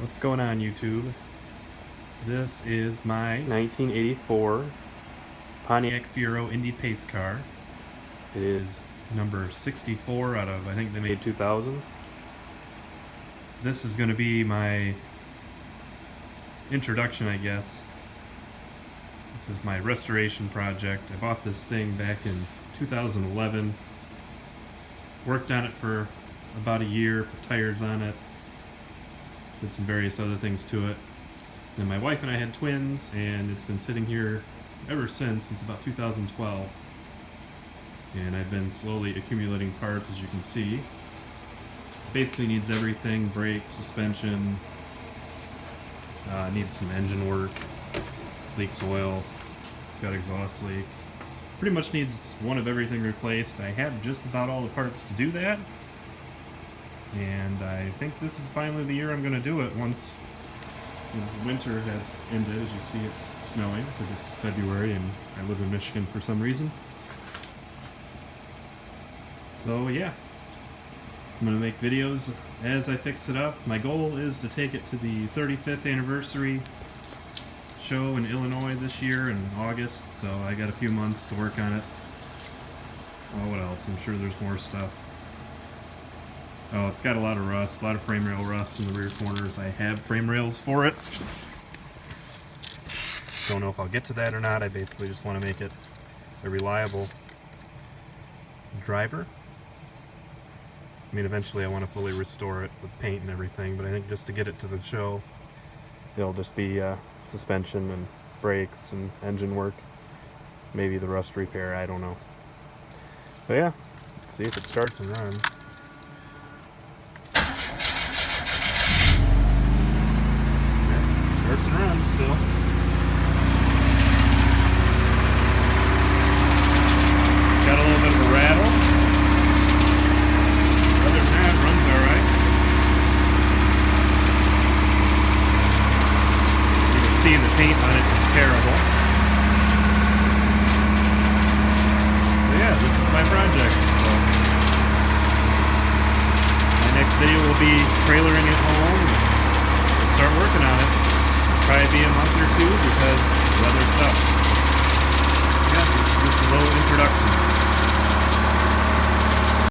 What's going on, YouTube? This is my 1984 Pontiac Fiero Indy pace car. It is number 64 out of, I think they made 2000. This is going to be my introduction, I guess. This is my restoration project. I bought this thing back in 2011. Worked on it for about a year, put tires on it, did some various other things to it. And my wife and I had twins, and it's been sitting here ever since about 2012. And I've been slowly accumulating parts, as you can see. Basically needs everything: brakes, suspension, needs some engine work, leaks oil, it's got exhaust leaks. Pretty much needs one of everything replaced. I have just about all the parts to do that. And I think this is finally the year I'm going to do it once winter has ended. As you see, it's snowing because it's February and I live in Michigan for some reason. So yeah, I'm going to make videos as I fix it up. My goal is to take it to the 35th anniversary show in Illinois this year in August, so I got a few months to work on it. Oh, what else? I'm sure there's more stuff. Oh, it's got a lot of rust, a lot of frame rail rust in the rear corners. I have frame rails for it. Don't know if I'll get to that or not. I basically just want to make it a reliable driver. I mean, eventually I want to fully restore it with paint and everything, but I think just to get it to the show, it'll just be suspension and brakes and engine work. Maybe the rust repair, I don't know. But yeah, let's see if it starts and runs. Starts and runs still. It's got a little bit of a rattle. Other than that, it runs alright. You can see the paint on it is terrible. But yeah, this is my project. So my next video will be trailering it home and we'll start working on it. Probably be a month or two because weather sucks. Yeah, this is just a little introduction.